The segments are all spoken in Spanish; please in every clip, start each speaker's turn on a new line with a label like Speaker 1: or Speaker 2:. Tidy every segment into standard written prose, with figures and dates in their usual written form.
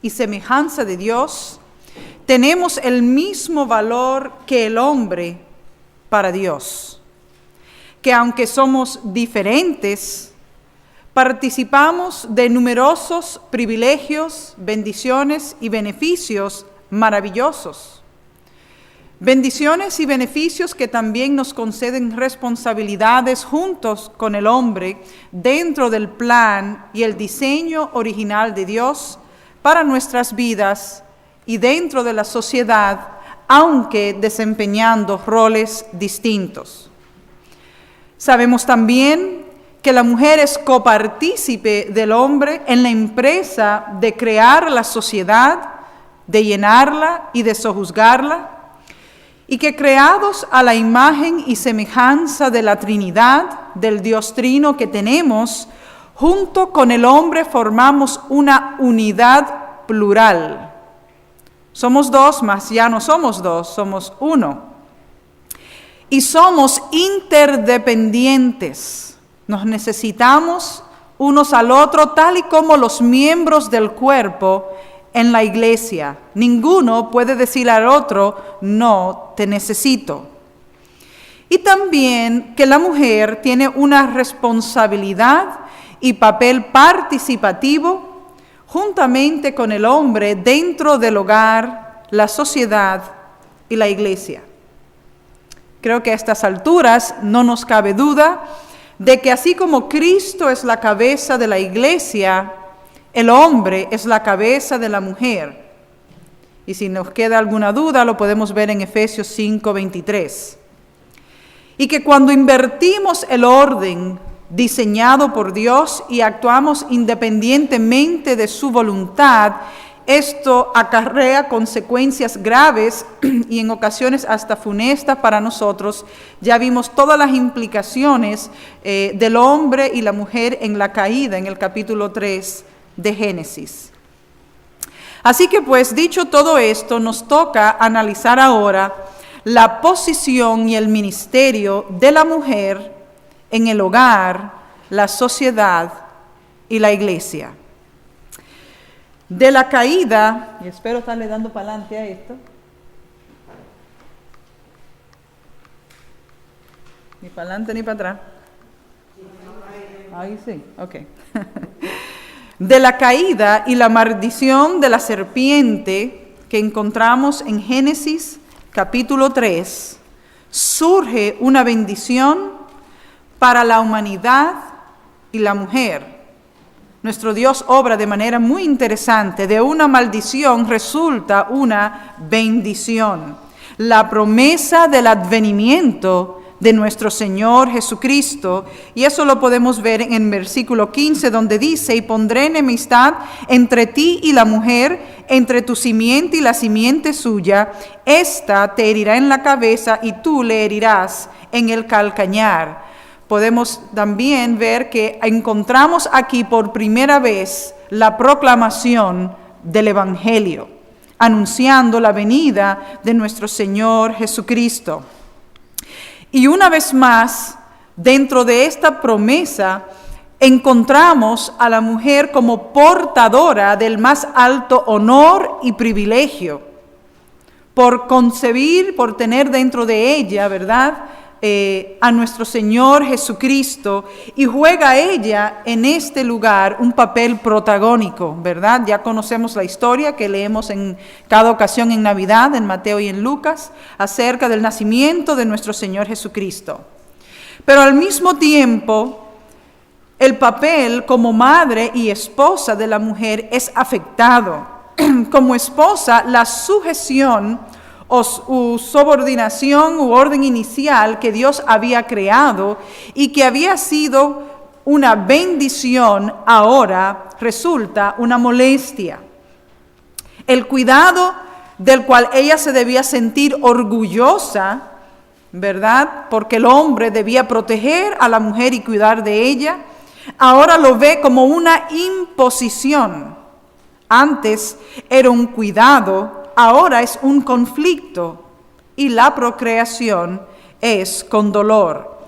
Speaker 1: y semejanza de Dios, tenemos el mismo valor que el hombre para Dios. Que aunque somos diferentes, participamos de numerosos privilegios, bendiciones y beneficios maravillosos. Bendiciones y beneficios que también nos conceden responsabilidades juntos con el hombre dentro del plan y el diseño original de Dios para nuestras vidas y dentro de la sociedad, aunque desempeñando roles distintos. Sabemos también que la mujer es copartícipe del hombre en la empresa de crear la sociedad, de llenarla y de sojuzgarla, y que creados a la imagen y semejanza de la Trinidad, del Dios Trino que tenemos, junto con el hombre formamos una unidad plural. Somos dos, mas ya no somos dos, somos uno. Y somos interdependientes. Nos necesitamos unos al otro, tal y como los miembros del cuerpo en la iglesia. Ninguno puede decir al otro, no te necesito. Y también que la mujer tiene una responsabilidad y papel participativo juntamente con el hombre dentro del hogar, la sociedad y la iglesia. Creo que a estas alturas no nos cabe duda de que así como Cristo es la cabeza de la iglesia, el hombre es la cabeza de la mujer. Y si nos queda alguna duda, lo podemos ver en Efesios 5:23. Y que cuando invertimos el orden diseñado por Dios y actuamos independientemente de su voluntad, esto acarrea consecuencias graves y en ocasiones hasta funestas para nosotros. Ya vimos todas las implicaciones del hombre y la mujer en la caída en el capítulo 3 de Génesis. Así que pues, dicho todo esto, nos toca analizar ahora la posición y el ministerio de la mujer en el hogar, la sociedad y la iglesia. De la caída, y espero estarle dando para adelante a esto, ni para adelante ni para atrás. Ahí sí, ok. De la caída y la maldición de la serpiente que encontramos en Génesis capítulo 3, surge una bendición para la humanidad y la mujer. Nuestro Dios obra de manera muy interesante. De una maldición resulta una bendición. La promesa del advenimiento de nuestro Señor Jesucristo, y eso lo podemos ver en versículo 15, donde dice: y pondré enemistad entre ti y la mujer, entre tu simiente y la simiente suya, ésta te herirá en la cabeza y tú le herirás en el calcañar. Podemos también ver que encontramos aquí por primera vez la proclamación del Evangelio, anunciando la venida de nuestro Señor Jesucristo. Y una vez más, dentro de esta promesa, encontramos a la mujer como portadora del más alto honor y privilegio, por concebir, por tener dentro de ella, ¿verdad?, a nuestro Señor Jesucristo, y juega ella en este lugar un papel protagónico, ¿verdad? Ya conocemos la historia que leemos en cada ocasión en Navidad, en Mateo y en Lucas, acerca del nacimiento de nuestro Señor Jesucristo. Pero al mismo tiempo, el papel como madre y esposa de la mujer es afectado. Como esposa, la sujeción o su subordinación u orden inicial que Dios había creado y que había sido una bendición, ahora resulta una molestia. El cuidado del cual ella se debía sentir orgullosa, ¿verdad?, porque el hombre debía proteger a la mujer y cuidar de ella, ahora lo ve como una imposición. Antes era un cuidado, ahora es un conflicto, y la procreación es con dolor.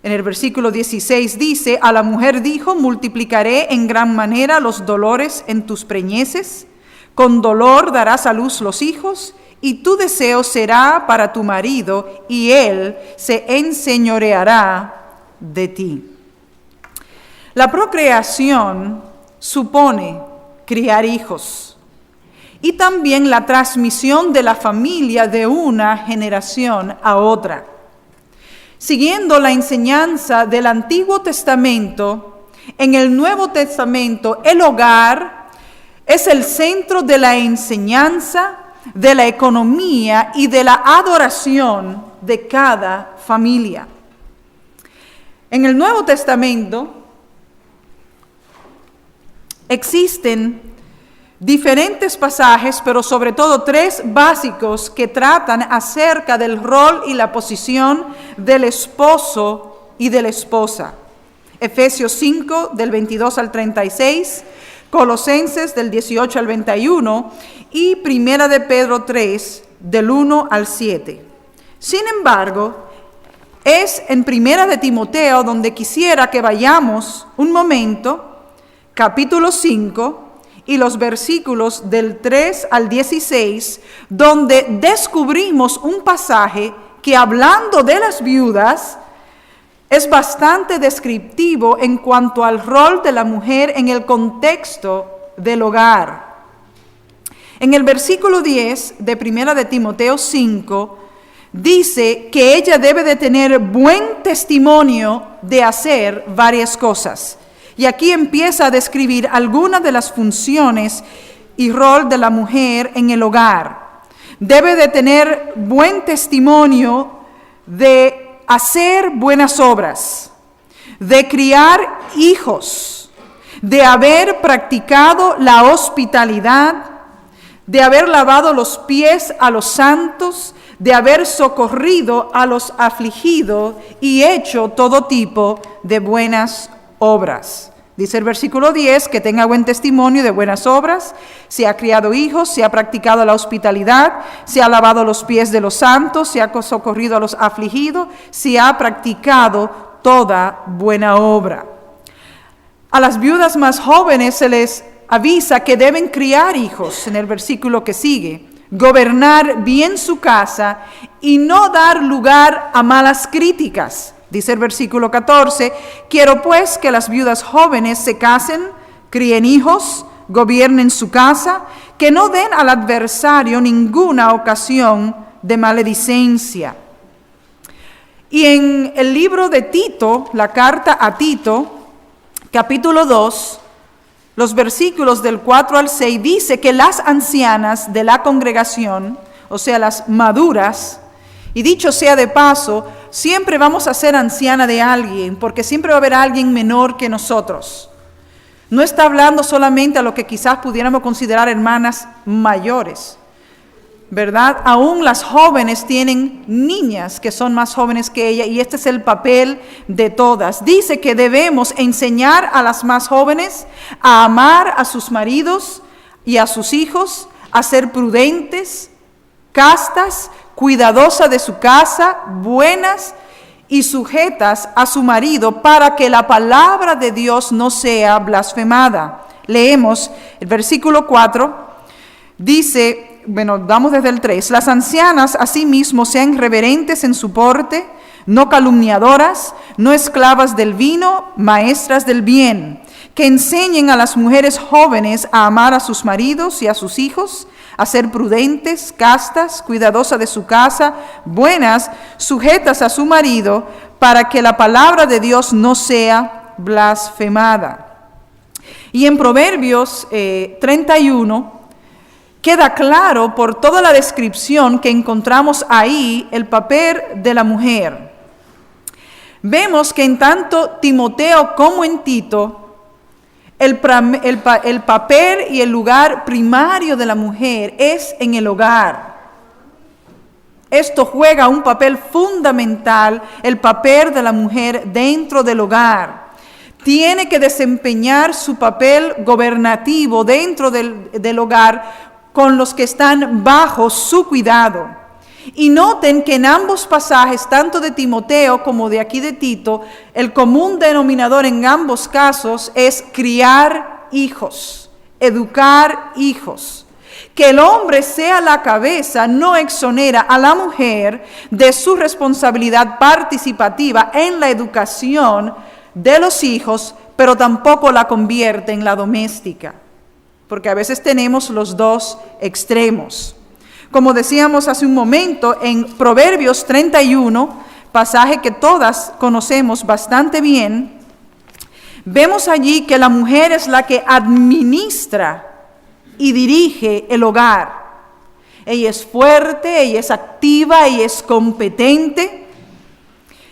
Speaker 1: En el versículo 16 dice, a la mujer dijo, multiplicaré en gran manera los dolores en tus preñeces, con dolor darás a luz los hijos, y tu deseo será para tu marido, y él se enseñoreará de ti. La procreación supone criar hijos y también la transmisión de la familia de una generación a otra. Siguiendo la enseñanza del Antiguo Testamento, en el Nuevo Testamento el hogar es el centro de la enseñanza, de la economía y de la adoración de cada familia. En el Nuevo Testamento existen diferentes pasajes, pero sobre todo 3 básicos que tratan acerca del rol y la posición del esposo y de la esposa. Efesios 5, del 22 al 36, Colosenses del 18 al 21 y Primera de Pedro 3, del 1 al 7. Sin embargo, es en Primera de Timoteo donde quisiera que vayamos un momento, capítulo 5, y los versículos del 3 al 16, donde descubrimos un pasaje que, hablando de las viudas, es bastante descriptivo en cuanto al rol de la mujer en el contexto del hogar. En el versículo 10 de Primera de Timoteo 5, dice que ella debe de tener buen testimonio de hacer varias cosas. Y aquí empieza a describir algunas de las funciones y rol de la mujer en el hogar. Debe de tener buen testimonio de hacer buenas obras, de criar hijos, de haber practicado la hospitalidad, de haber lavado los pies a los santos, de haber socorrido a los afligidos y hecho todo tipo de buenas obras. Dice el versículo 10, que tenga buen testimonio de buenas obras, si ha criado hijos, si ha practicado la hospitalidad, si ha lavado los pies de los santos, si ha socorrido a los afligidos, si ha practicado toda buena obra. A las viudas más jóvenes se les avisa que deben criar hijos, en el versículo que sigue, gobernar bien su casa y no dar lugar a malas críticas. Dice el versículo 14, quiero pues que las viudas jóvenes se casen, críen hijos, gobiernen su casa, que no den al adversario ninguna ocasión de maledicencia. Y en el libro de Tito, la carta a Tito, capítulo 2, los versículos del 4 al 6, dice que las ancianas de la congregación, o sea, las maduras, y dicho sea de paso, siempre vamos a ser anciana de alguien, porque siempre va a haber alguien menor que nosotros. No está hablando solamente a lo que quizás pudiéramos considerar hermanas mayores, ¿verdad? Aún las jóvenes tienen niñas que son más jóvenes que ella, y este es el papel de todas. Dice que debemos enseñar a las más jóvenes a amar a sus maridos y a sus hijos, a ser prudentes, castas, cuidadosas de su casa, buenas y sujetas a su marido, para que la palabra de Dios no sea blasfemada. Leemos el versículo 4, dice, damos desde el 3, las ancianas asimismo sean reverentes en su porte, no calumniadoras, no esclavas del vino, maestras del bien, que enseñen a las mujeres jóvenes a amar a sus maridos y a sus hijos, a ser prudentes, castas, cuidadosas de su casa, buenas, sujetas a su marido, para que la palabra de Dios no sea blasfemada. Y en Proverbios 31 queda claro por toda la descripción que encontramos ahí el papel de la mujer. Vemos que en tanto Timoteo como en Tito, el papel y el lugar primario de la mujer es en el hogar. Esto juega un papel fundamental, el papel de la mujer dentro del hogar. Tiene que desempeñar su papel gobernativo dentro del hogar con los que están bajo su cuidado. Y noten que en ambos pasajes, tanto de Timoteo como de aquí de Tito, el común denominador en ambos casos es criar hijos, educar hijos. Que el hombre sea la cabeza no exonera a la mujer de su responsabilidad participativa en la educación de los hijos, pero tampoco la convierte en la doméstica, porque a veces tenemos los dos extremos. Como decíamos hace un momento, en Proverbios 31, pasaje que todas conocemos bastante bien, vemos allí que la mujer es la que administra y dirige el hogar. Ella es fuerte, ella es activa, ella es competente.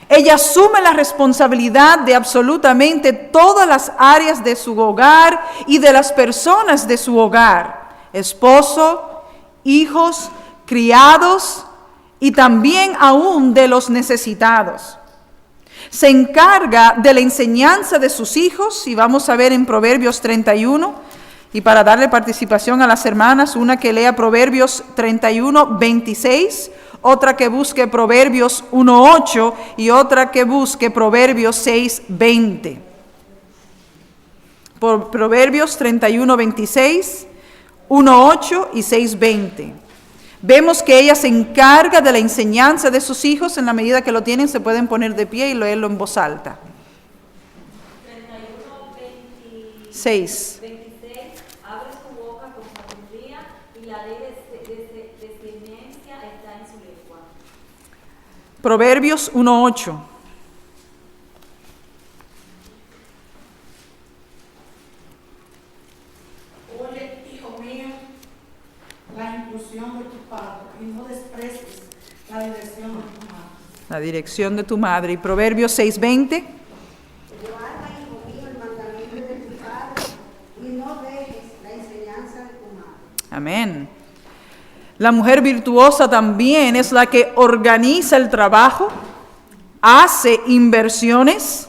Speaker 1: Ella asume la responsabilidad de absolutamente todas las áreas de su hogar y de las personas de su hogar. Esposo, hijos, criados y también aún de los necesitados. Se encarga de la enseñanza de sus hijos, y vamos a ver en Proverbios 31, y para darle participación a las hermanas, una que lea Proverbios 31, 26, otra que busque Proverbios 1:8 y otra que busque Proverbios 6:20. Por Proverbios 31, 26, 1:8 y 6:20. Vemos que ella se encarga de la enseñanza de sus hijos. En la medida que lo tienen, se pueden poner de pie y leerlo en voz alta.
Speaker 2: 31,
Speaker 1: 6.
Speaker 2: 26. Abre su boca con sabiduría y la ley de ciencia está en su lengua.
Speaker 1: Proverbios 1:8.
Speaker 3: Oye, hijo mío, la instrucción de tu padre y no desprecies la dirección de tu madre.
Speaker 1: La dirección de tu madre. Y Proverbios 6:20.
Speaker 4: Guarda, hijo mío, el mandamiento de tu padre y no dejes la enseñanza de tu madre.
Speaker 1: Amén. La mujer virtuosa también es la que organiza el trabajo, hace inversiones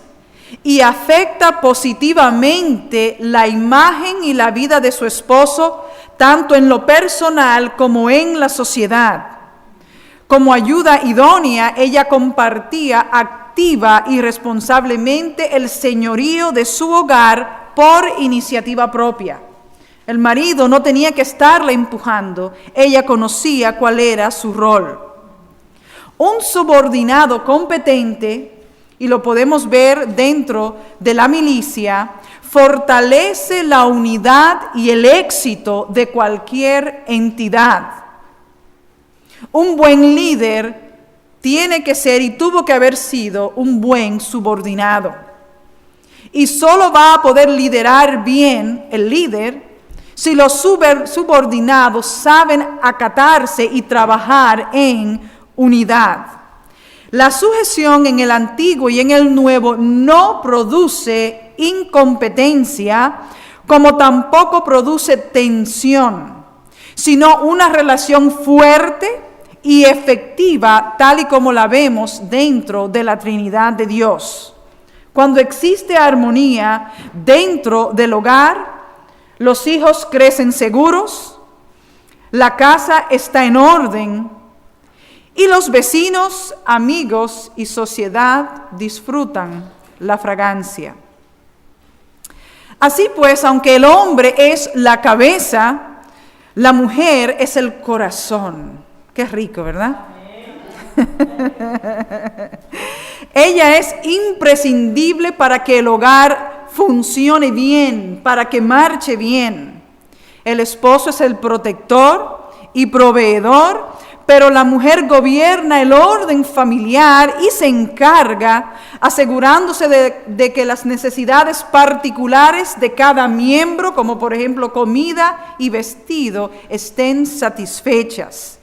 Speaker 1: y afecta positivamente la imagen y la vida de su esposo, tanto en lo personal como en la sociedad. Como ayuda idónea, ella compartía activa y responsablemente el señorío de su hogar por iniciativa propia. El marido no tenía que estarla empujando, ella conocía cuál era su rol. Un subordinado competente, y lo podemos ver dentro de la milicia, fortalece la unidad y el éxito de cualquier entidad. Un buen líder tiene que ser y tuvo que haber sido un buen subordinado. Y solo va a poder liderar bien el líder si los subordinados saben acatarse y trabajar en unidad. La sujeción en el Antiguo y en el Nuevo no produce incompetencia, como tampoco produce tensión, sino una relación fuerte y efectiva, tal y como la vemos dentro de la Trinidad de Dios. Cuando existe armonía dentro del hogar, los hijos crecen seguros, la casa está en orden y los vecinos, amigos y sociedad disfrutan la fragancia. Así pues, aunque el hombre es la cabeza, la mujer es el corazón. Qué rico, ¿verdad? Ella es imprescindible para que el hogar funcione bien, para que marche bien. El esposo es el protector y proveedor, pero la mujer gobierna el orden familiar y se encarga asegurándose de que las necesidades particulares de cada miembro, como por ejemplo comida y vestido, estén satisfechas.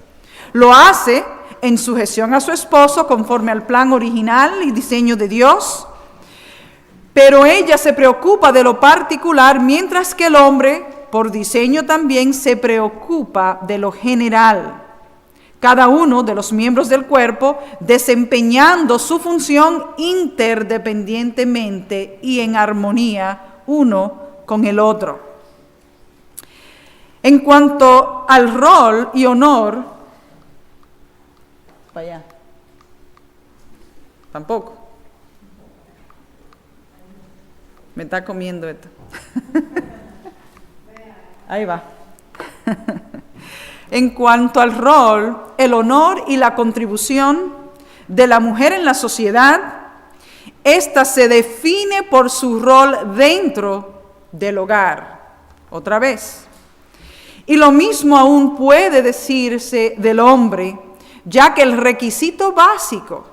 Speaker 1: Lo hace en sujeción a su esposo conforme al plan original y diseño de Dios, pero ella se preocupa de lo particular, mientras que el hombre, por diseño también, se preocupa de lo general. Cada uno de los miembros del cuerpo desempeñando su función interdependientemente y en armonía uno con el otro. En cuanto al rol y honor, para allá. Tampoco. Me está comiendo esto. Ahí va. En cuanto al rol, el honor y la contribución de la mujer en la sociedad, esta se define por su rol dentro del hogar. Otra vez. Y lo mismo aún puede decirse del hombre, ya que el requisito básico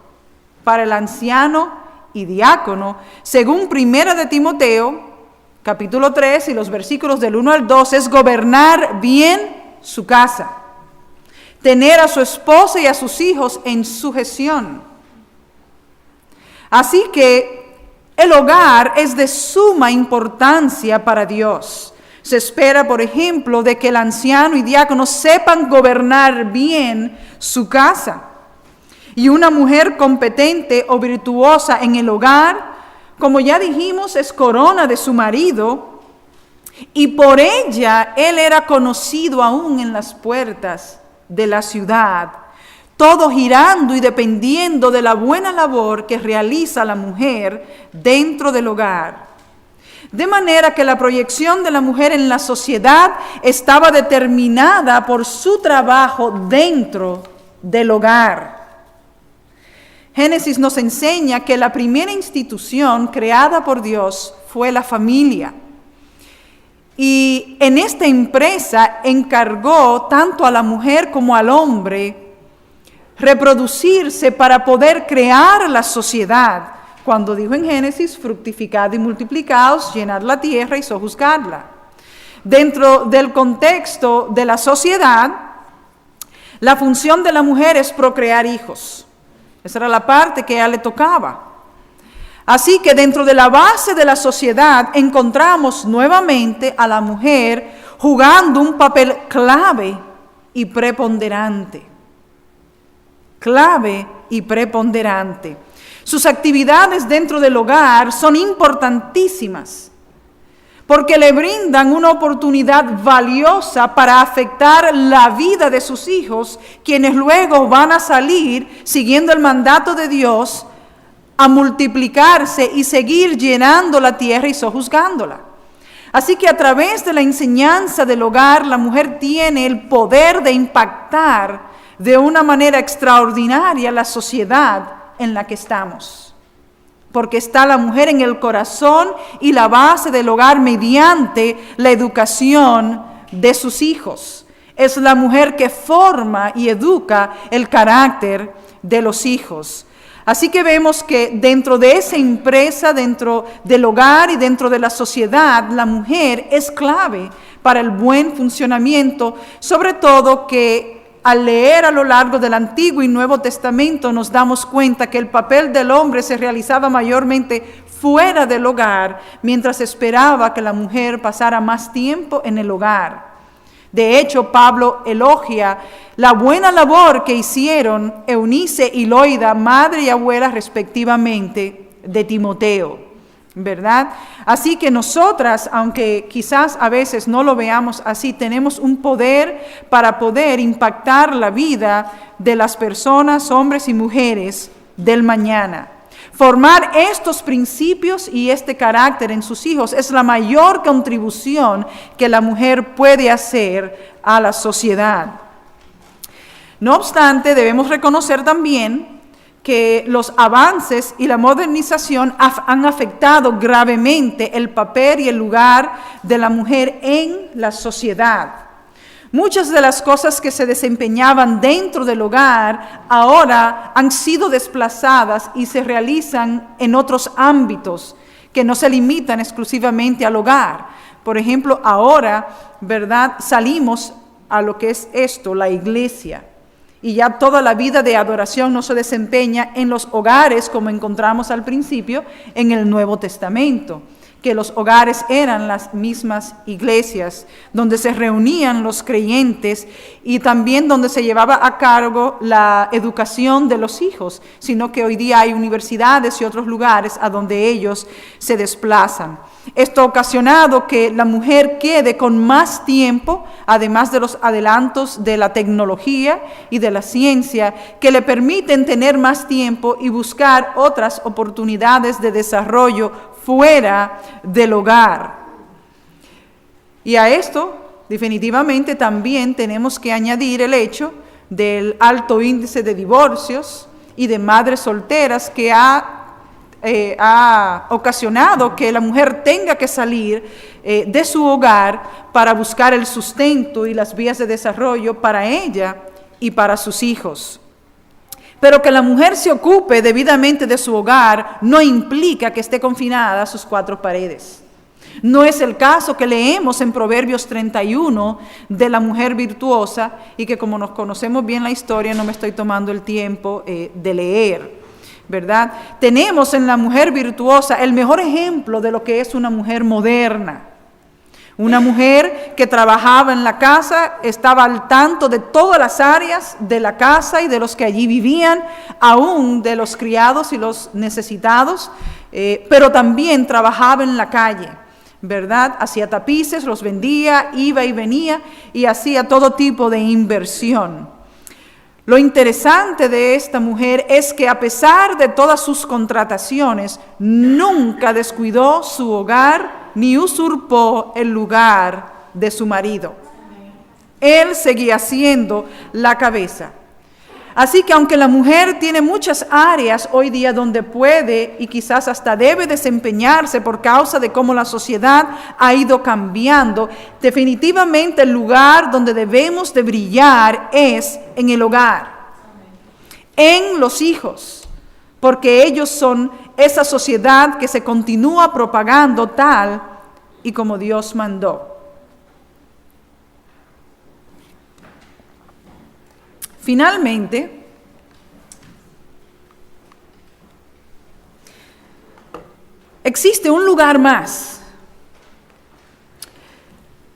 Speaker 1: para el anciano y diácono, según 1 de Timoteo, capítulo 3 y los versículos del 1 al 2, es gobernar bien su casa, tener a su esposa y a sus hijos en sujeción. Así que el hogar es de suma importancia para Dios. Se espera, por ejemplo, de que el anciano y diácono sepan gobernar bien su casa. Y una mujer competente o virtuosa en el hogar, como ya dijimos, es corona de su marido, y por ella él era conocido aún en las puertas de la ciudad, todo girando y dependiendo de la buena labor que realiza la mujer dentro del hogar. De manera que la proyección de la mujer en la sociedad estaba determinada por su trabajo dentro del hogar. Génesis nos enseña que la primera institución creada por Dios fue la familia. Y en esta empresa encargó tanto a la mujer como al hombre reproducirse para poder crear la sociedad. Cuando dijo en Génesis, fructificad y multiplicaos, llenad la tierra y sojuzgadla. Dentro del contexto de la sociedad, la función de la mujer es procrear hijos. Esa era la parte que a ella le tocaba. Así que dentro de la base de la sociedad encontramos nuevamente a la mujer jugando un papel clave y preponderante. Clave y preponderante. Sus actividades dentro del hogar son importantísimas porque le brindan una oportunidad valiosa para afectar la vida de sus hijos, quienes luego van a salir, siguiendo el mandato de Dios, a multiplicarse y seguir llenando la tierra y sojuzgándola. Así que a través de la enseñanza del hogar, la mujer tiene el poder de impactar de una manera extraordinaria la sociedad en la que estamos. Porque está la mujer en el corazón y la base del hogar mediante la educación de sus hijos. Es la mujer que forma y educa el carácter de los hijos. Así que vemos que dentro de esa empresa, dentro del hogar y dentro de la sociedad, la mujer es clave para el buen funcionamiento, sobre todo que al leer a lo largo del Antiguo y Nuevo Testamento nos damos cuenta que el papel del hombre se realizaba mayormente fuera del hogar, mientras esperaba que la mujer pasara más tiempo en el hogar. De hecho, Pablo elogia la buena labor que hicieron Eunice y Loida, madre y abuela respectivamente, de Timoteo, ¿verdad? Así que nosotras, aunque quizás a veces no lo veamos así, tenemos un poder para poder impactar la vida de las personas, hombres y mujeres del mañana. Formar estos principios y este carácter en sus hijos es la mayor contribución que la mujer puede hacer a la sociedad. No obstante, debemos reconocer también que los avances y la modernización han afectado gravemente el papel y el lugar de la mujer en la sociedad. Muchas de las cosas que se desempeñaban dentro del hogar ahora han sido desplazadas y se realizan en otros ámbitos que no se limitan exclusivamente al hogar. Por ejemplo, ahora, ¿verdad?, salimos a lo que es esto, la iglesia. Y ya toda la vida de adoración no se desempeña en los hogares como encontramos al principio en el Nuevo Testamento. que los hogares eran las mismas iglesias, donde se reunían los creyentes y también donde se llevaba a cabo la educación de los hijos, sino que hoy día hay universidades y otros lugares a donde ellos se desplazan. Esto ha ocasionado que la mujer quede con más tiempo, además de los adelantos de la tecnología y de la ciencia, que le permiten tener más tiempo y buscar otras oportunidades de desarrollo fuera del hogar. Y a esto, definitivamente, también tenemos que añadir el hecho del alto índice de divorcios y de madres solteras que ha ocasionado que la mujer tenga que salir de su hogar para buscar el sustento y las vías de desarrollo para ella y para sus hijos. Pero que la mujer se ocupe debidamente de su hogar no implica que esté confinada a sus cuatro paredes. No es el caso que leemos en Proverbios 31 de la mujer virtuosa y que, como nos conocemos bien la historia, no me estoy tomando el tiempo de leer, ¿verdad? Tenemos en la mujer virtuosa el mejor ejemplo de lo que es una mujer moderna. Una mujer que trabajaba en la casa, estaba al tanto de todas las áreas de la casa y de los que allí vivían, aún de los criados y los necesitados, pero también trabajaba en la calle, ¿verdad? Hacía tapices, los vendía, iba y venía y hacía todo tipo de inversión. Lo interesante de esta mujer es que a pesar de todas sus contrataciones, nunca descuidó su hogar ni usurpó el lugar de su marido. Él seguía siendo la cabeza. Así que aunque la mujer tiene muchas áreas hoy día donde puede y quizás hasta debe desempeñarse por causa de cómo la sociedad ha ido cambiando, definitivamente el lugar donde debemos de brillar es en el hogar, en los hijos, porque ellos son esa sociedad que se continúa propagando tal y como Dios mandó. Finalmente, existe un lugar más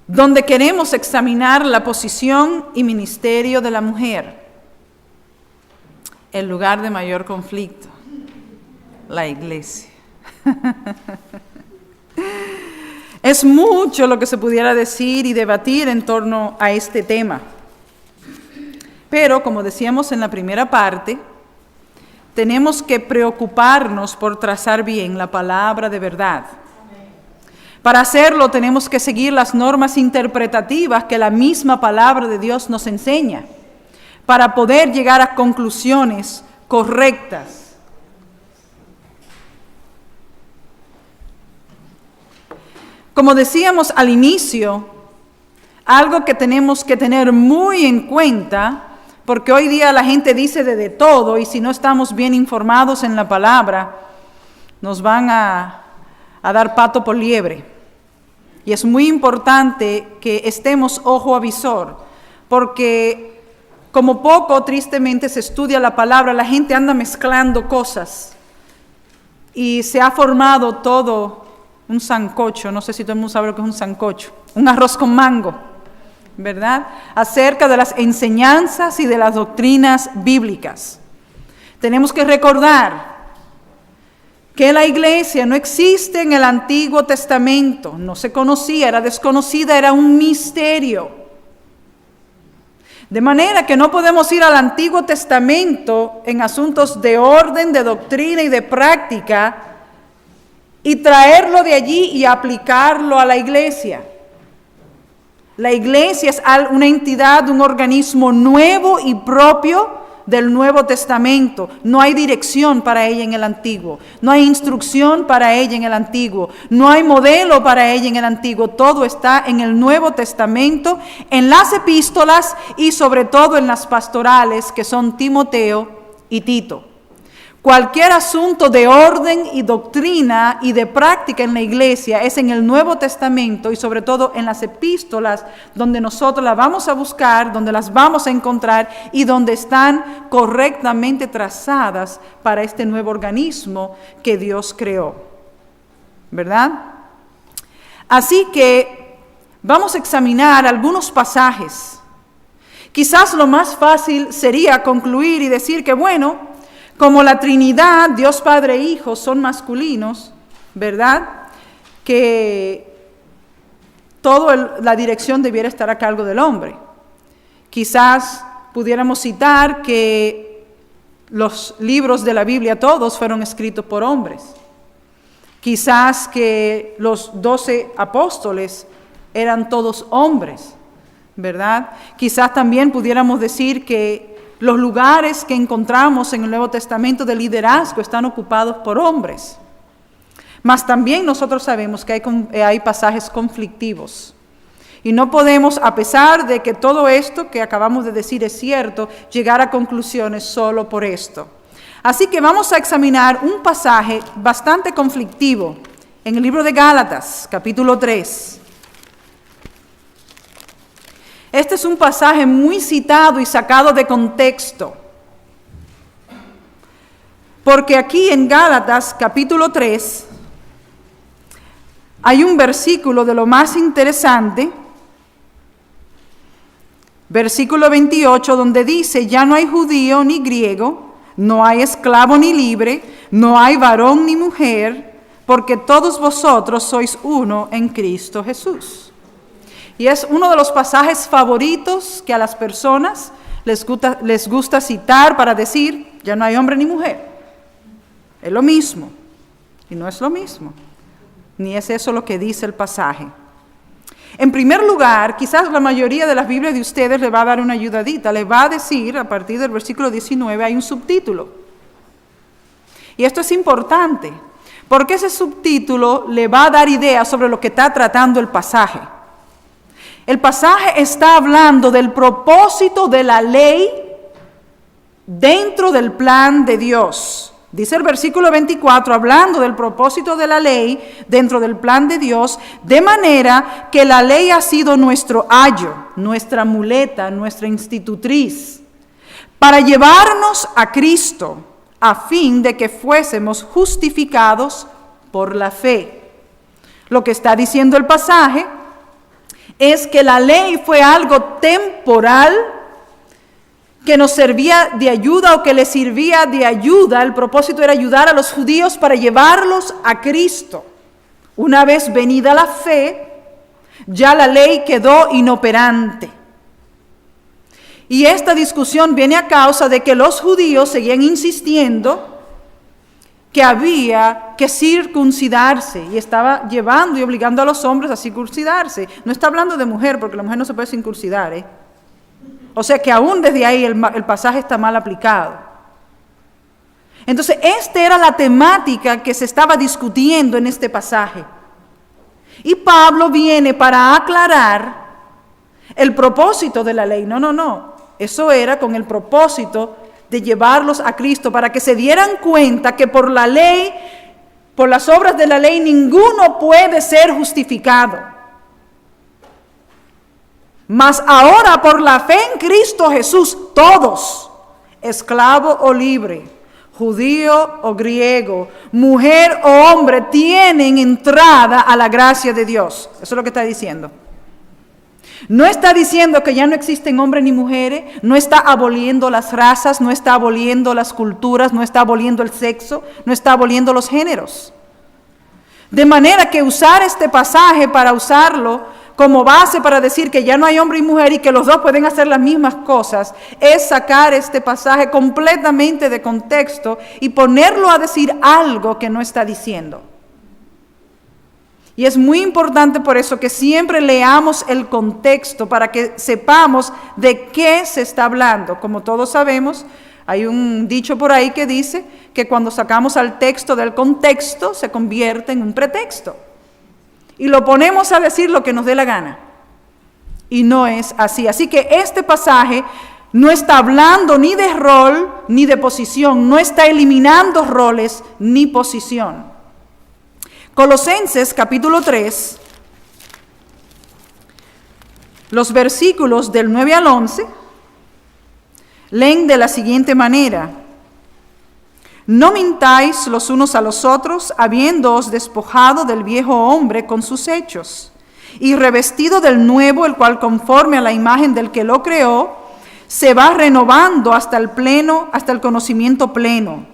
Speaker 1: donde queremos examinar la posición y ministerio de la mujer, el lugar de mayor conflicto, la iglesia. Es mucho lo que se pudiera decir y debatir en torno a este tema. Pero, como decíamos en la primera parte, tenemos que preocuparnos por trazar bien la palabra de verdad. Para hacerlo tenemos que seguir las normas interpretativas que la misma palabra de Dios nos enseña, para poder llegar a conclusiones correctas. Como decíamos al inicio, algo que tenemos que tener muy en cuenta, porque hoy día la gente dice de todo y si no estamos bien informados en la palabra, nos van a dar pato por liebre. Y es muy importante que estemos ojo avisor, porque como poco tristemente se estudia la palabra, la gente anda mezclando cosas y se ha formado todo un sancocho, no sé si todo el mundo sabe lo que es un sancocho, un arroz con mango, ¿verdad? Acerca de las enseñanzas y de las doctrinas bíblicas. Tenemos que recordar que la iglesia no existe en el Antiguo Testamento, no se conocía, era desconocida, era un misterio. De manera que no podemos ir al Antiguo Testamento en asuntos de orden, de doctrina y de práctica y traerlo de allí y aplicarlo a la iglesia. La iglesia es una entidad, un organismo nuevo y propio del Nuevo Testamento. No hay dirección para ella en el Antiguo, no hay instrucción para ella en el Antiguo, no hay modelo para ella en el Antiguo. Todo está en el Nuevo Testamento, en las epístolas y sobre todo en las pastorales que son Timoteo y Tito. Cualquier asunto de orden y doctrina y de práctica en la iglesia es en el Nuevo Testamento y sobre todo en las epístolas donde nosotros las vamos a buscar, donde las vamos a encontrar y donde están correctamente trazadas para este nuevo organismo que Dios creó. ¿Verdad? Así que vamos a examinar algunos pasajes. Quizás lo más fácil sería concluir y decir que, bueno, como la Trinidad, Dios Padre e Hijo, son masculinos, ¿verdad? Que toda la dirección debiera estar a cargo del hombre. Quizás pudiéramos citar que los libros de la Biblia todos fueron escritos por hombres. Quizás que los 12 apóstoles eran todos hombres, ¿verdad? Quizás también pudiéramos decir que los lugares que encontramos en el Nuevo Testamento de liderazgo están ocupados por hombres. Mas también nosotros sabemos que hay pasajes conflictivos. Y no podemos, a pesar de que todo esto que acabamos de decir es cierto, llegar a conclusiones solo por esto. Así que vamos a examinar un pasaje bastante conflictivo en el libro de Gálatas, capítulo 3. Este es un pasaje muy citado y sacado de contexto. Porque aquí en Gálatas, capítulo 3, hay un versículo de lo más interesante, versículo 28, donde dice: ya no hay judío ni griego, no hay esclavo ni libre, no hay varón ni mujer, porque todos vosotros sois uno en Cristo Jesús. Y es uno de los pasajes favoritos que a las personas les gusta citar para decir: ya no hay hombre ni mujer. Es lo mismo, y no es lo mismo, ni es eso lo que dice el pasaje. En primer lugar, quizás la mayoría de las Biblias de ustedes le va a dar una ayudadita, le va a decir, a partir del versículo 19, hay un subtítulo. Y esto es importante, porque ese subtítulo le va a dar ideas sobre lo que está tratando el pasaje. El pasaje está hablando del propósito de la ley dentro del plan de Dios. Dice el versículo 24, hablando del propósito de la ley dentro del plan de Dios, de manera que la ley ha sido nuestro ayo, nuestra muleta, nuestra institutriz, para llevarnos a Cristo, a fin de que fuésemos justificados por la fe. Lo que está diciendo el pasaje es que la ley fue algo temporal que nos servía de ayuda o que les servía de ayuda. El propósito era ayudar a los judíos para llevarlos a Cristo. Una vez venida la fe, ya la ley quedó inoperante. Y esta discusión viene a causa de que los judíos seguían insistiendo que había que circuncidarse y estaba llevando y obligando a los hombres a circuncidarse. No está hablando de mujer, porque la mujer no se puede circuncidar, O sea que aún desde ahí el pasaje está mal aplicado. Entonces, esta era la temática que se estaba discutiendo en este pasaje. Y Pablo viene para aclarar el propósito de la ley. No. Eso era con el propósito de llevarlos a Cristo, para que se dieran cuenta que por la ley, por las obras de la ley, ninguno puede ser justificado. Mas ahora por la fe en Cristo Jesús, todos, esclavo o libre, judío o griego, mujer o hombre, tienen entrada a la gracia de Dios. Eso es lo que está diciendo. No está diciendo que ya no existen hombres ni mujeres, no está aboliendo las razas, no está aboliendo las culturas, no está aboliendo el sexo, no está aboliendo los géneros. De manera que usar este pasaje para usarlo como base para decir que ya no hay hombre y mujer y que los dos pueden hacer las mismas cosas, es sacar este pasaje completamente de contexto y ponerlo a decir algo que no está diciendo. Y es muy importante por eso que siempre leamos el contexto para que sepamos de qué se está hablando. Como todos sabemos, hay un dicho por ahí que dice que cuando sacamos al texto del contexto se convierte en un pretexto. Y lo ponemos a decir lo que nos dé la gana. Y no es así. Así que este pasaje no está hablando ni de rol ni de posición, no está eliminando roles ni posición. Colosenses capítulo 3, los versículos del 9 al 11, leen de la siguiente manera: No mintáis los unos a los otros, habiéndoos despojado del viejo hombre con sus hechos, y revestido del nuevo, el cual conforme a la imagen del que lo creó, se va renovando hasta el conocimiento pleno,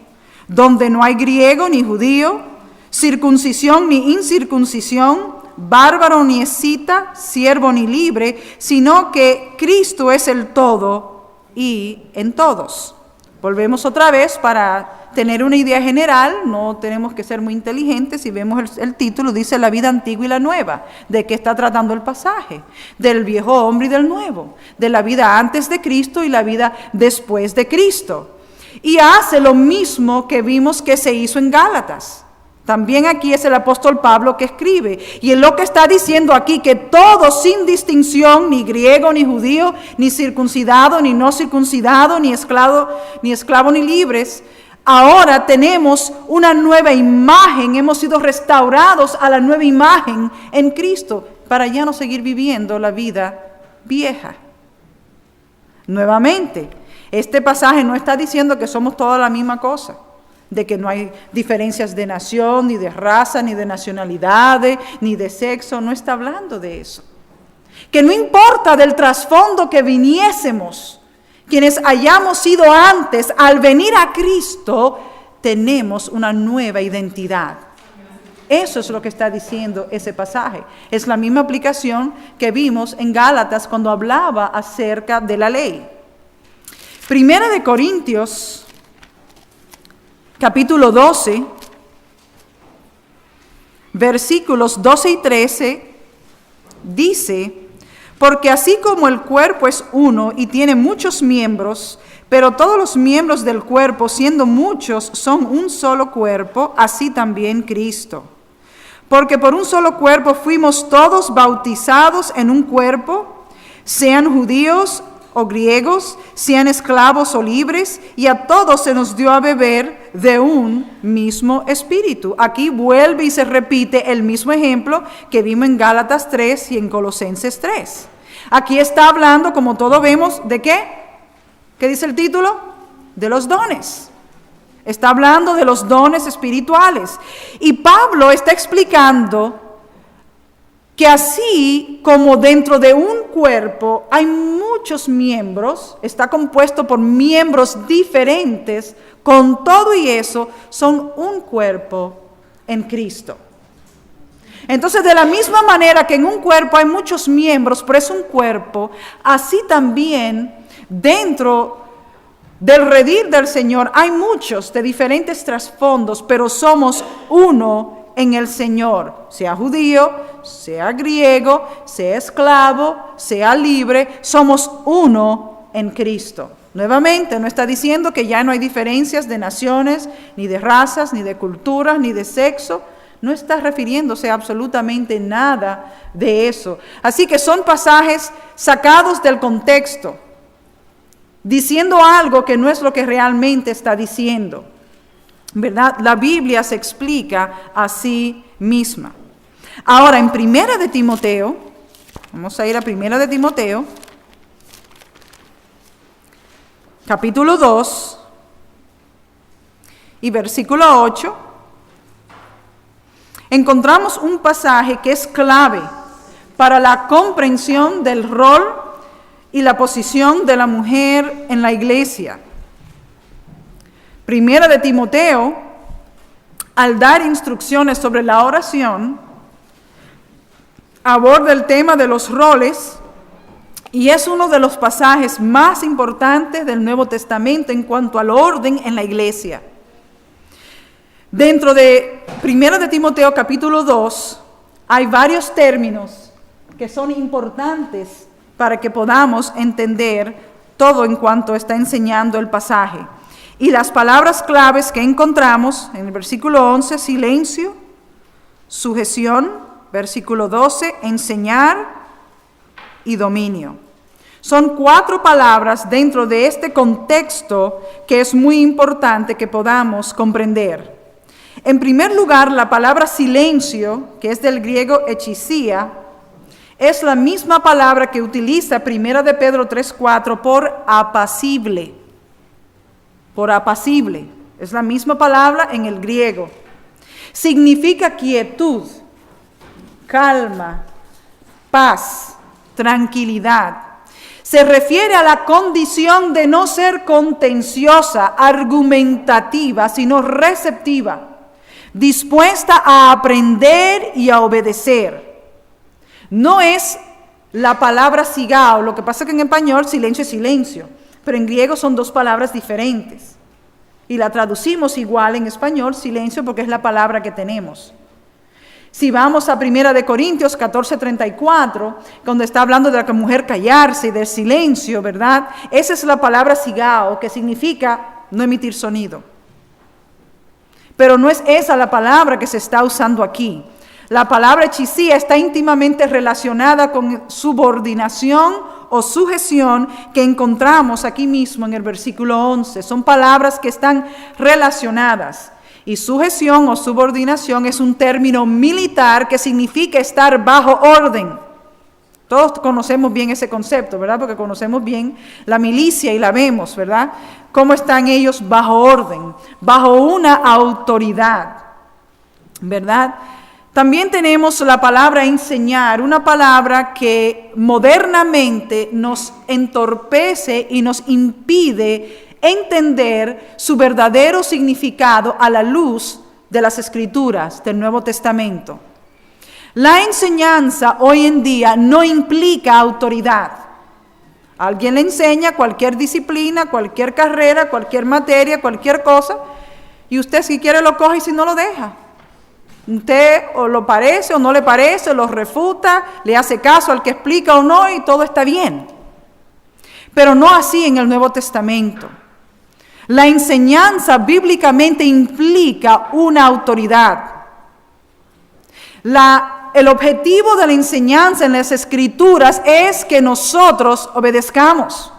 Speaker 1: donde no hay griego ni judío, circuncisión ni incircuncisión, bárbaro ni escita, siervo ni libre, sino que Cristo es el todo y en todos. Volvemos otra vez para tener una idea general, no tenemos que ser muy inteligentes. Si vemos el título, dice la vida antigua y la nueva. ¿De qué está tratando el pasaje? Del viejo hombre y del nuevo, de la vida antes de Cristo y la vida después de Cristo. Y hace lo mismo que vimos que se hizo en Gálatas. También aquí es el apóstol Pablo que escribe, y él lo que está diciendo aquí, que todos sin distinción, ni griego, ni judío, ni circuncidado, ni no circuncidado, ni esclavo, ni libres, ahora tenemos una nueva imagen, hemos sido restaurados a la nueva imagen en Cristo, para ya no seguir viviendo la vida vieja. Nuevamente, este pasaje no está diciendo que somos toda la misma cosa, de que no hay diferencias de nación, ni de raza, ni de nacionalidades, ni de sexo, no está hablando de eso. Que no importa del trasfondo que viniésemos, quienes hayamos sido antes, al venir a Cristo, tenemos una nueva identidad. Eso es lo que está diciendo ese pasaje. Es la misma aplicación que vimos en Gálatas cuando hablaba acerca de la ley. Primera de Corintios, capítulo 12, versículos 12 y 13, dice: porque así como el cuerpo es uno y tiene muchos miembros, pero todos los miembros del cuerpo, siendo muchos, son un solo cuerpo, así también Cristo. Porque por un solo cuerpo fuimos todos bautizados en un cuerpo, sean judíos o griegos, sean esclavos o libres, y a todos se nos dio a beber de un mismo espíritu. Aquí vuelve y se repite el mismo ejemplo que vimos en Gálatas 3 y en Colosenses 3. Aquí está hablando, como todos vemos, ¿de qué? ¿Qué dice el título? De los dones. Está hablando de los dones espirituales. Y Pablo está explicando que así como dentro de un cuerpo hay muchos miembros, está compuesto por miembros diferentes, con todo y eso son un cuerpo en Cristo. Entonces, de la misma manera que en un cuerpo hay muchos miembros, pero es un cuerpo, así también dentro del redil del Señor hay muchos de diferentes trasfondos, pero somos uno en el Señor, sea judío, sea griego, sea esclavo, sea libre, somos uno en Cristo. Nuevamente, no está diciendo que ya no hay diferencias de naciones, ni de razas, ni de culturas, ni de sexo. No está refiriéndose a absolutamente nada de eso. Así que son pasajes sacados del contexto, diciendo algo que no es lo que realmente está diciendo. ¿Verdad? La Biblia se explica a sí misma. Ahora, en Primera de Timoteo, vamos a ir a Primera de Timoteo, capítulo 2 y versículo 8, encontramos un pasaje que es clave para la comprensión del rol y la posición de la mujer en la iglesia. Primera de Timoteo, al dar instrucciones sobre la oración, aborda el tema de los roles y es uno de los pasajes más importantes del Nuevo Testamento en cuanto al orden en la iglesia. Dentro de Primera de Timoteo capítulo 2 hay varios términos que son importantes para que podamos entender todo en cuanto está enseñando el pasaje. Y las palabras claves que encontramos en el versículo 11, silencio, sujeción, versículo 12, enseñar y dominio. Son 4 palabras dentro de este contexto que es muy importante que podamos comprender. En primer lugar, la palabra silencio, que es del griego echisia, es la misma palabra que utiliza 1 de Pedro 3:4 por apacible. Por apacible. Es la misma palabra en el griego. Significa quietud, calma, paz, tranquilidad. Se refiere a la condición de no ser contenciosa, argumentativa, sino receptiva, dispuesta a aprender y a obedecer. No es la palabra sigao, lo que pasa es que en español silencio es silencio, pero en griego son dos palabras diferentes. Y la traducimos igual en español, silencio, porque es la palabra que tenemos. Si vamos a 1 Corintios 14:34, cuando está hablando de la mujer callarse y del silencio, ¿verdad? Esa es la palabra sigao, que significa no emitir sonido. Pero no es esa la palabra que se está usando aquí. La palabra hechicía está íntimamente relacionada con subordinación o sujeción que encontramos aquí mismo en el versículo 11. Son palabras que están relacionadas. Y sujeción o subordinación es un término militar que significa estar bajo orden. Todos conocemos bien ese concepto, ¿verdad? Porque conocemos bien la milicia y la vemos, ¿verdad? Cómo están ellos bajo orden, bajo una autoridad, ¿verdad? También tenemos la palabra enseñar, una palabra que modernamente nos entorpece y nos impide entender su verdadero significado a la luz de las Escrituras del Nuevo Testamento. La enseñanza hoy en día no implica autoridad. Alguien le enseña cualquier disciplina, cualquier carrera, cualquier materia, cualquier cosa, y usted si quiere lo coge y si no lo deja. Usted o lo parece o no le parece, lo refuta, le hace caso al que explica o no y todo está bien. Pero no así en el Nuevo Testamento. La enseñanza bíblicamente implica una autoridad. El objetivo de la enseñanza en las Escrituras es que nosotros obedezcamos.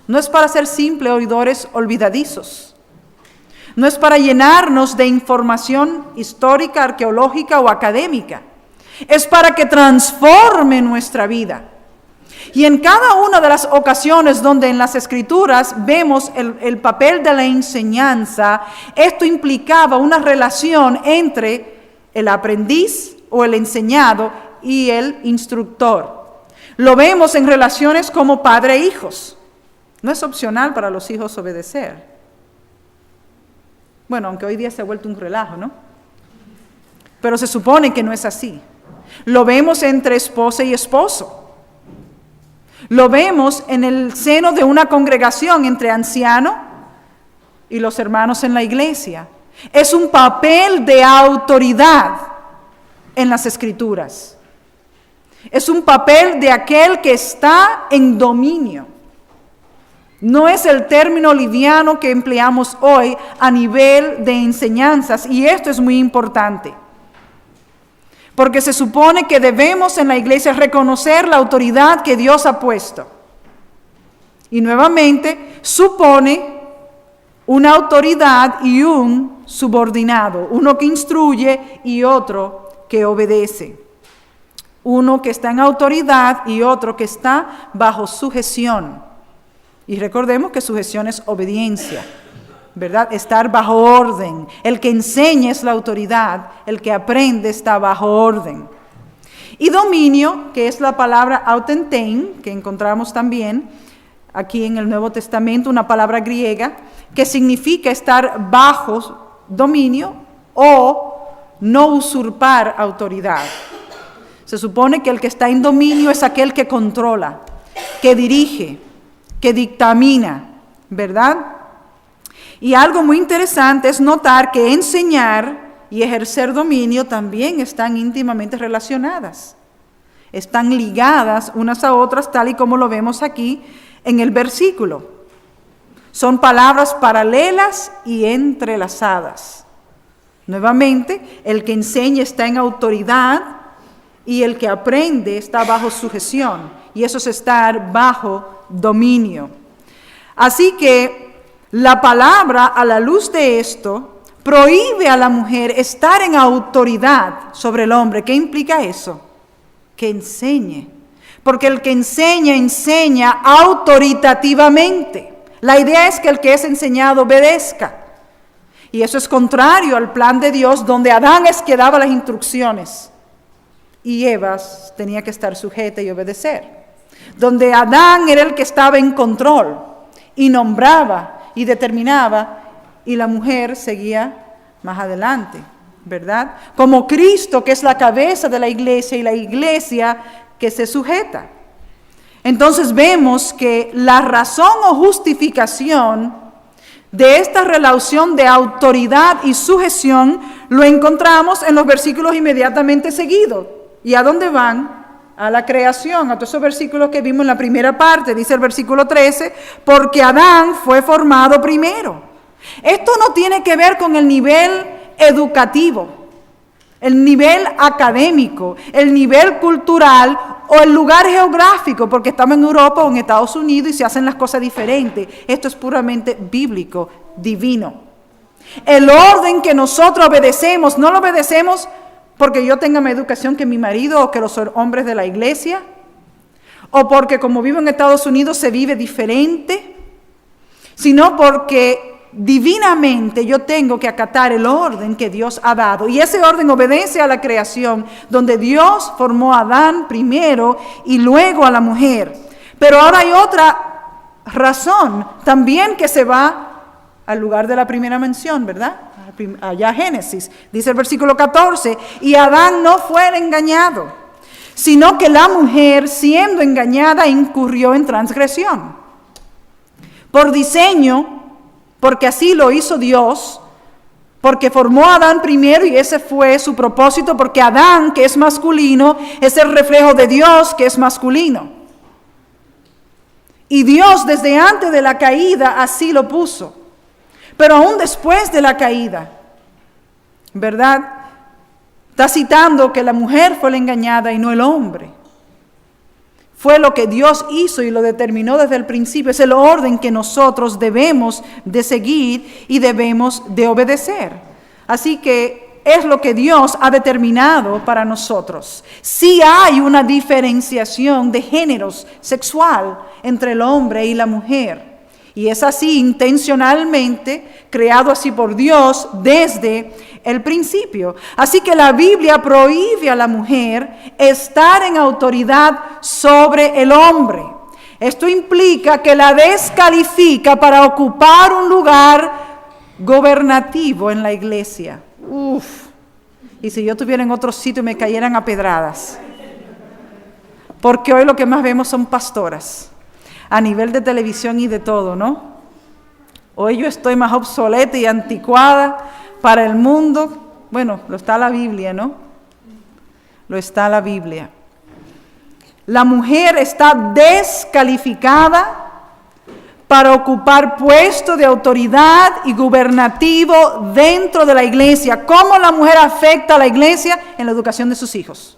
Speaker 1: No es para ser simples oidores olvidadizos. No es para llenarnos de información histórica, arqueológica o académica. Es para que transforme nuestra vida. Y en cada una de las ocasiones donde en las Escrituras vemos el papel de la enseñanza, esto implicaba una relación entre el aprendiz o el enseñado y el instructor. Lo vemos en relaciones como padre e hijos. No es opcional para los hijos obedecer. Bueno, aunque hoy día se ha vuelto un relajo, ¿no? Pero se supone que no es así. Lo vemos entre esposa y esposo. Lo vemos en el seno de una congregación entre ancianos y los hermanos en la iglesia. Es un papel de autoridad en las Escrituras. Es un papel de aquel que está en dominio. No es el término liviano que empleamos hoy a nivel de enseñanzas, y esto es muy importante. Porque se supone que debemos en la iglesia reconocer la autoridad que Dios ha puesto. Y nuevamente supone una autoridad y un subordinado, uno que instruye y otro que obedece. Uno que está en autoridad y otro que está bajo sujeción. Y recordemos que sujeción es obediencia, ¿verdad? Estar bajo orden. El que enseña es la autoridad, el que aprende está bajo orden. Y dominio, que es la palabra autentein, que encontramos también aquí en el Nuevo Testamento, una palabra griega, que significa estar bajo dominio o no usurpar autoridad. Se supone que el que está en dominio es aquel que controla, que dirige, que dictamina, ¿verdad? Y algo muy interesante es notar que enseñar y ejercer dominio también están íntimamente relacionadas. Están ligadas unas a otras, tal y como lo vemos aquí en el versículo. Son palabras paralelas y entrelazadas. Nuevamente, el que enseña está en autoridad y el que aprende está bajo sujeción. Y eso es estar bajo dominio. Así que la palabra, a la luz de esto, prohíbe a la mujer estar en autoridad sobre el hombre. ¿Qué implica eso? Que enseñe. Porque el que enseña, enseña autoritativamente. La idea es que el que es enseñado obedezca. Y eso es contrario al plan de Dios, donde Adán es que daba las instrucciones y Eva tenía que estar sujeta y obedecer. Donde Adán era el que estaba en control y nombraba y determinaba, y la mujer seguía más adelante, ¿verdad? Como Cristo, que es la cabeza de la iglesia, y la iglesia que se sujeta. Entonces vemos que la razón o justificación de esta relación de autoridad y sujeción lo encontramos en los versículos inmediatamente seguidos. ¿Y a dónde van? A la creación, a todos esos versículos que vimos en la primera parte. Dice el versículo 13, porque Adán fue formado primero. Esto no tiene que ver con el nivel educativo, el nivel académico, el nivel cultural o el lugar geográfico, porque estamos en Europa o en Estados Unidos y se hacen las cosas diferentes. Esto es puramente bíblico, divino. El orden que nosotros obedecemos, no lo obedecemos porque yo tenga más educación que mi marido o que los hombres de la iglesia, o porque como vivo en Estados Unidos se vive diferente, sino porque divinamente yo tengo que acatar el orden que Dios ha dado. Y ese orden obedece a la creación, donde Dios formó a Adán primero y luego a la mujer. Pero ahora hay otra razón también que se va al lugar de la primera mención, ¿verdad? Allá Génesis, dice el versículo 14, y Adán no fue engañado, sino que la mujer, siendo engañada, incurrió en transgresión. Por diseño, porque así lo hizo Dios, porque formó a Adán primero y ese fue su propósito, porque Adán, que es masculino, es el reflejo de Dios, que es masculino. Y Dios desde antes de la caída así lo puso. Pero aún después de la caída, ¿verdad? Está citando que la mujer fue la engañada y no el hombre. Fue lo que Dios hizo y lo determinó desde el principio. Es el orden que nosotros debemos de seguir y debemos de obedecer. Así que es lo que Dios ha determinado para nosotros. Sí hay una diferenciación de géneros sexual entre el hombre y la mujer. Y es así intencionalmente, creado así por Dios desde el principio. Así que la Biblia prohíbe a la mujer estar en autoridad sobre el hombre. Esto implica que la descalifica para ocupar un lugar gobernativo en la iglesia. Y si yo estuviera en otro sitio me cayeran a pedradas. Porque hoy lo que más vemos son pastoras. A nivel de televisión y de todo, ¿no? Hoy yo estoy más obsoleta y anticuada para el mundo. Bueno, lo está la Biblia, ¿no? Lo está la Biblia. La mujer está descalificada para ocupar puesto de autoridad y gubernativo dentro de la iglesia. ¿Cómo la mujer afecta a la iglesia? En la educación de sus hijos.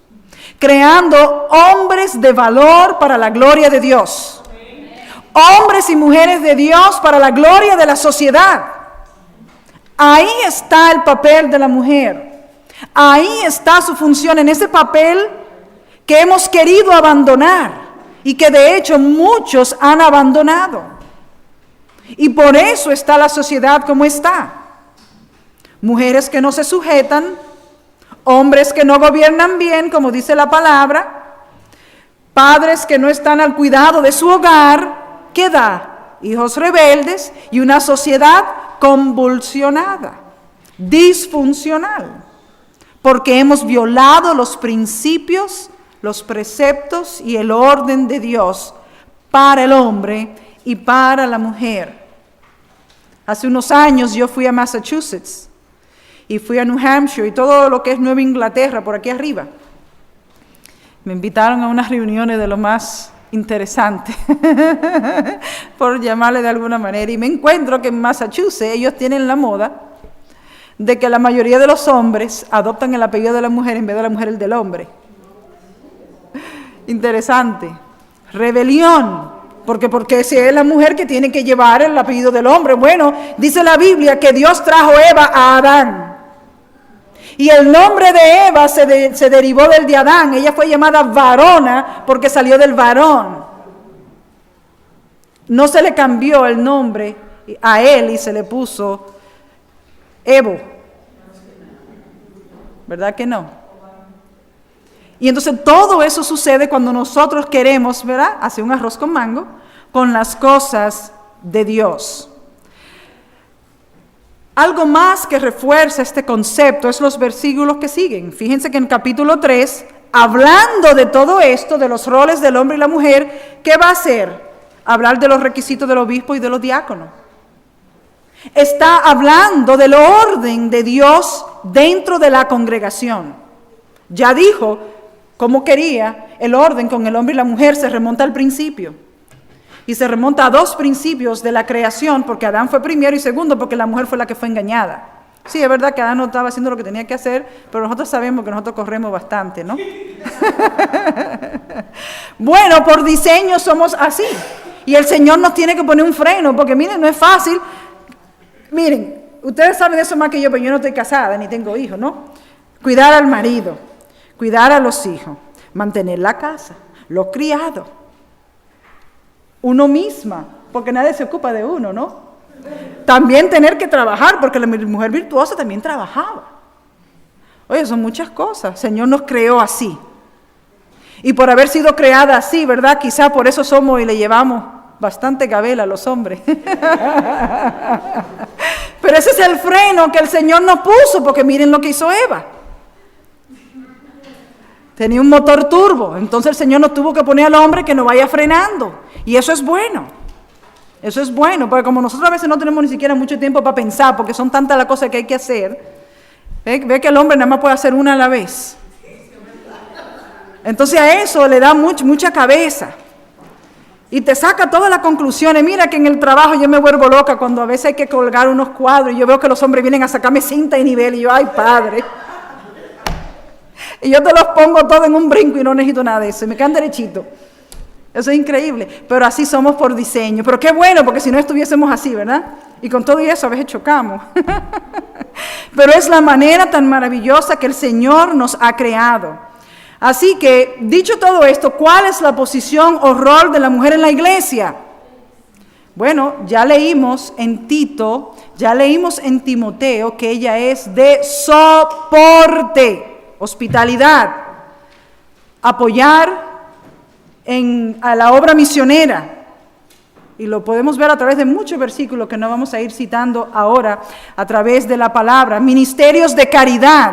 Speaker 1: Creando hombres de valor para la gloria de Dios. Hombres y mujeres de Dios para la gloria de la sociedad. Ahí está el papel de la mujer. Ahí está su función, en ese papel que hemos querido abandonar y que de hecho muchos han abandonado. Y por eso está la sociedad como está. Mujeres que no se sujetan, hombres que no gobiernan bien, como dice la palabra, padres que no están al cuidado de su hogar, que da hijos rebeldes y una sociedad convulsionada, disfuncional, porque hemos violado los principios, los preceptos y el orden de Dios para el hombre y para la mujer. Hace unos años yo fui a Massachusetts y fui a New Hampshire y todo lo que es Nueva Inglaterra por aquí arriba. Me invitaron a unas reuniones de lo más interesante, por llamarle de alguna manera, y me encuentro que en Massachusetts ellos tienen la moda de que la mayoría de los hombres adoptan el apellido de la mujer en vez de la mujer el del hombre. Interesante. Rebelión, porque si es la mujer que tiene que llevar el apellido del hombre. Bueno, dice la Biblia que Dios trajo Eva a Adán. Y el nombre de Eva se derivó del de Adán. Ella fue llamada varona porque salió del varón. No se le cambió el nombre a él y se le puso Evo. ¿Verdad que no? Y entonces todo eso sucede cuando nosotros queremos, ¿verdad?, hacer un arroz con mango con las cosas de Dios. Algo más que refuerza este concepto es los versículos que siguen. Fíjense que en capítulo 3, hablando de todo esto, de los roles del hombre y la mujer, ¿qué va a hacer? Hablar de los requisitos del obispo y de los diáconos. Está hablando del orden de Dios dentro de la congregación. Ya dijo cómo quería el orden con el hombre y la mujer, se remonta al principio. Y se remonta a dos principios de la creación, porque Adán fue primero y segundo, porque la mujer fue la que fue engañada. Sí, es verdad que Adán no estaba haciendo lo que tenía que hacer, pero nosotros sabemos que nosotros corremos bastante, ¿no? Bueno, por diseño somos así. Y el Señor nos tiene que poner un freno, porque miren, no es fácil. Miren, ustedes saben de eso más que yo, pero yo no estoy casada ni tengo hijos, ¿no? Cuidar al marido, cuidar a los hijos, mantener la casa, los criados. Uno misma, porque nadie se ocupa de uno, ¿no? También tener que trabajar, porque la mujer virtuosa también trabajaba. Oye, son muchas cosas. El Señor nos creó así. Y por haber sido creada así, ¿verdad? Quizá por eso somos y le llevamos bastante gabela a los hombres. Pero ese es el freno que el Señor nos puso, porque miren lo que hizo Eva. Tenía un motor turbo, entonces el Señor nos tuvo que poner al hombre que nos vaya frenando. Y eso es bueno. Eso es bueno, porque como nosotros a veces no tenemos ni siquiera mucho tiempo para pensar, porque son tantas las cosas que hay que hacer, ve que el hombre nada más puede hacer una a la vez. Entonces a eso le da mucha cabeza. Y te saca todas las conclusiones. Mira que en el trabajo yo me vuelvo loca cuando a veces hay que colgar unos cuadros y yo veo que los hombres vienen a sacarme cinta y nivel y yo, ay padre. Y yo te los pongo todo en un brinco y no necesito nada de eso, y me quedan derechitos. Eso es increíble, pero así somos por diseño. Pero qué bueno, porque si no estuviésemos así, ¿verdad? Y con todo eso a veces chocamos. Pero es la manera tan maravillosa que el Señor nos ha creado. Así que, dicho todo esto, ¿cuál es la posición o rol de la mujer en la iglesia? Bueno, ya leímos en Tito, ya leímos en Timoteo que ella es de soporte, hospitalidad, apoyar a la obra misionera. Y lo podemos ver a través de muchos versículos que no vamos a ir citando ahora, a través de la palabra. Ministerios de caridad.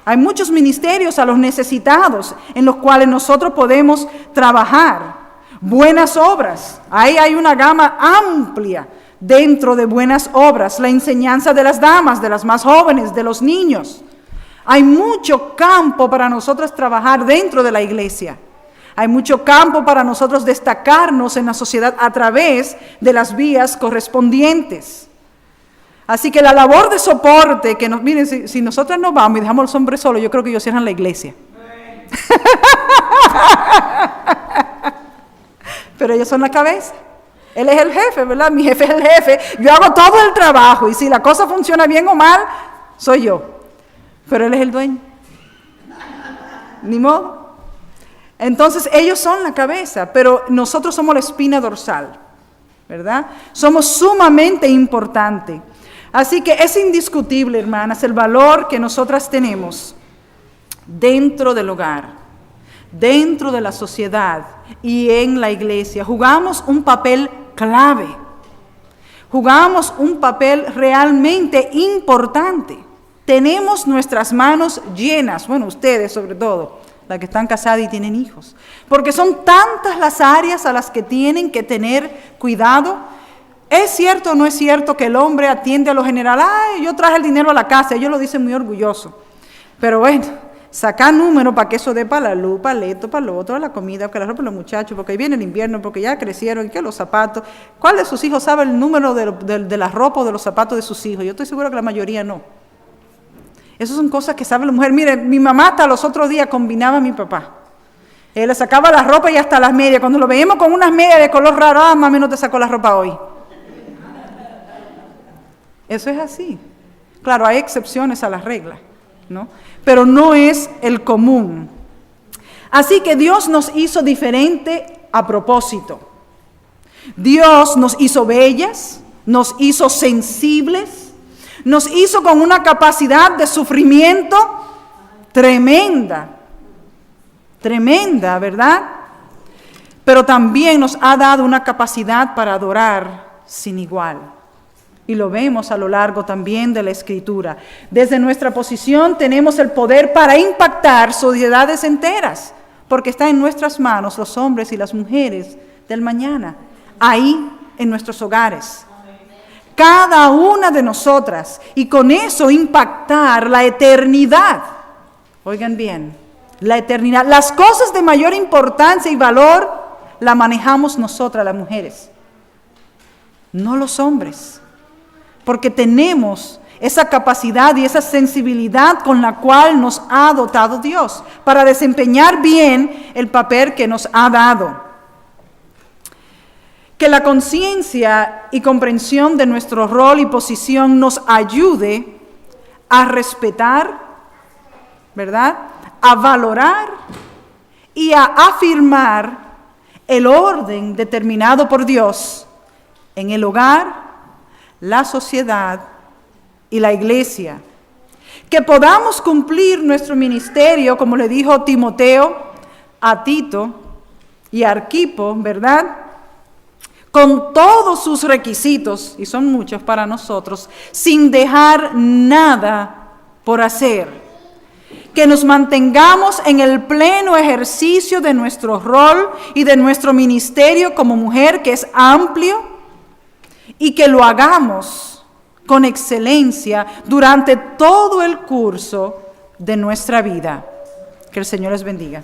Speaker 1: Hay muchos ministerios a los necesitados en los cuales nosotros podemos trabajar. Buenas obras. Ahí hay una gama amplia dentro de buenas obras. La enseñanza de las damas, de las más jóvenes, de los niños. Hay mucho campo para nosotros trabajar dentro de la iglesia. Hay mucho campo para nosotros destacarnos en la sociedad a través de las vías correspondientes. Así que la labor de soporte, que nos, miren, si nosotros nos vamos y dejamos a los hombres solos, yo creo que ellos cierran la iglesia. Pero ellos son la cabeza. Él es el jefe, ¿verdad? Mi jefe es el jefe. Yo hago todo el trabajo y si la cosa funciona bien o mal, soy yo. Pero él es el dueño. Ni modo. Entonces ellos son la cabeza, pero nosotros somos la espina dorsal, ¿verdad? Somos sumamente importantes. Así que es indiscutible, hermanas, el valor que nosotras tenemos dentro del hogar, dentro de la sociedad y en la iglesia. Jugamos un papel clave, jugamos un papel realmente importante. Tenemos nuestras manos llenas, bueno, ustedes sobre todo, las que están casadas y tienen hijos, porque son tantas las áreas a las que tienen que tener cuidado. ¿Es cierto o no es cierto que el hombre atiende a lo general? Ay, yo traje el dinero a la casa, ellos lo dicen muy orgulloso. Pero bueno, sacar números para que eso dé para la luz, para el esto, para lo otro, la comida, para la ropa de los muchachos, porque ahí viene el invierno, porque ya crecieron, que los zapatos. ¿Cuál de sus hijos sabe el número de la ropa o de los zapatos de sus hijos? Yo estoy seguro que la mayoría no. Esas son cosas que sabe la mujer. Mire, mi mamá hasta los otros días combinaba a mi papá. Él le sacaba la ropa y hasta las medias. Cuando lo veíamos con unas medias de color raro, ah, mami, no te sacó la ropa hoy. Eso es así. Claro, hay excepciones a las reglas, ¿no? Pero no es el común. Así que Dios nos hizo diferente a propósito. Dios nos hizo bellas, nos hizo sensibles, Nos hizo con una capacidad de sufrimiento tremenda, tremenda, ¿verdad? Pero también nos ha dado una capacidad para adorar sin igual. Y lo vemos a lo largo también de la Escritura. Desde nuestra posición tenemos el poder para impactar sociedades enteras, porque está en nuestras manos los hombres y las mujeres del mañana, ahí en nuestros hogares. Cada una de nosotras, y con eso impactar la eternidad. Oigan bien, la eternidad. Las cosas de mayor importancia y valor la manejamos nosotras las mujeres, no los hombres, porque tenemos esa capacidad y esa sensibilidad con la cual nos ha dotado Dios para desempeñar bien el papel que nos ha dado. Que la conciencia y comprensión de nuestro rol y posición nos ayude a respetar, ¿verdad?, a valorar y a afirmar el orden determinado por Dios en el hogar, la sociedad y la iglesia. Que podamos cumplir nuestro ministerio, como le dijo Timoteo a Tito y a Arquipo, ¿verdad?, con todos sus requisitos, y son muchos para nosotros, sin dejar nada por hacer. Que nos mantengamos en el pleno ejercicio de nuestro rol y de nuestro ministerio como mujer, que es amplio, y que lo hagamos con excelencia durante todo el curso de nuestra vida. Que el Señor les bendiga.